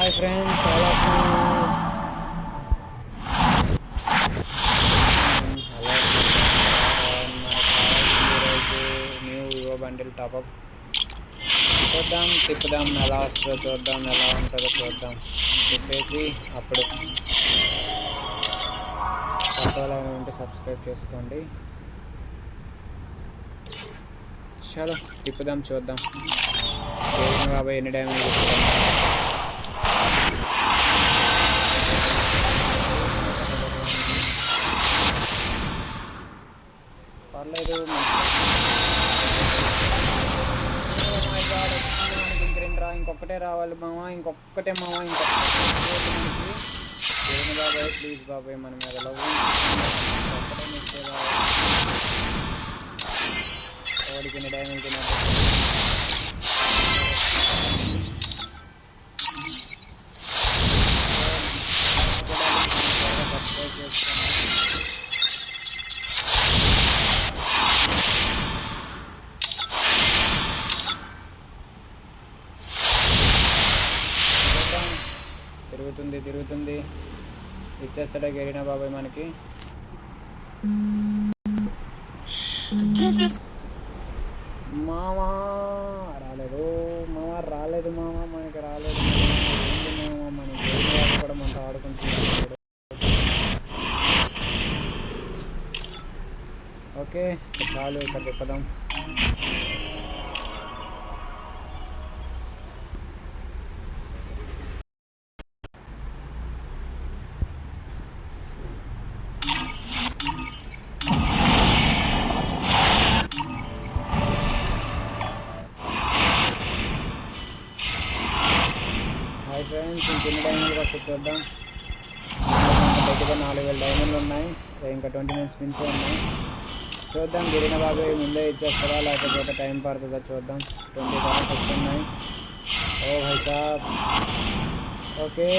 Hi friends, all of you. Hello, మనకు కావాల్సింది ఈరోజు న్యూ వివో బండిల్ టాపప్. చూద్దాం, తిప్పుదాం, ఎలా వస్తుందో చూద్దాం, ఎలా ఉంటుందో చూద్దాం. తిప్పేసి అప్పుడు కొత్త వాళ్ళు ఉంటే సబ్స్క్రైబ్ చేసుకోండి. చలో తిప్పుదాం, చూద్దాం. బాబాయ్ ఎన్ని డ్యామేజ్ ఇస్తాం. పర్లేదు, ఇంకొకటే రావాలి మామ, ఇంకొకటే మామ, ఇంకొకటి బాబాయ్. ప్లీజ్ బాబాయ్, మన మీద లవ్ ఒక్కటే మిస్ వాడికి ఎన్ని డ్యామేజ్ సబ్స్క్రైబ్ చేసుకోండి. తిరుగుతుంది ఇచ్చేస్తాడా గెరినా బాబాయ్ మనకి. మామా రాలేదు మనకి రాలేదు. ఏంటి మామ, మనకి కూడా మనతో ఆడుకుంటున్నాడు. ఓకే, చాలు, ఇక్కడ తిప్పదాం. హాయ్ ఫ్రెండ్స్, ఇంకెన్ని డైమండ్లు వస్తే చూద్దాం. దగ్గర 4000 డైమండ్లు ఉన్నాయి, ఇంకా 29 స్పిన్స్ ఉన్నాయి. చూద్దాం, గిరిన బాబాయ్ ముందే ఇచ్చేస్తారా లేకపోతే టైం పడుతుందా చూద్దాం. 20 కార్డ్స్ వస్తున్నాయి. ఓ భాయ్ సాబ్, ఓకే.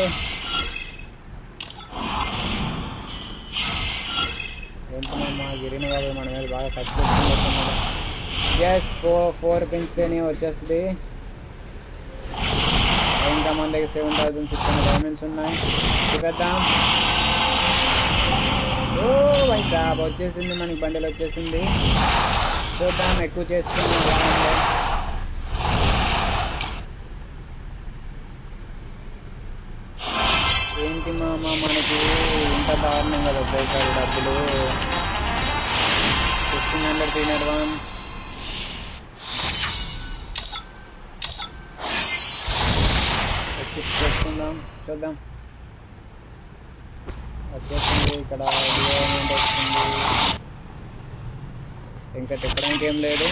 ఏంటమ్మా, గిరిన బాబాయ్ మన మీద బాగా కష్టపడుతున్నారు. ఎస్, 4 పిన్స్ అని వచ్చేస్తుంది. ఇంకా మన దగ్గర 7600 డైమండ్స్ ఉన్నాయి. చూద్దాం. ఓ భాయ్ సాబ్, వచ్చేసింది మనకి, బండిల్ వచ్చేసింది. చూద్దాం, ఎక్కువ చేసుకున్నాం. ఏంటి మామ, మనకి ఇంత దారుణంగా వచ్చేసారు డబ్బులు. 1500 301 చేసుకుందాం. చూద్దాం, వచ్చేసింది. ఇక్కడ డివైమెంట్ వస్తుంది. ఇంకా తిప్పడానికి ఏం లేదు.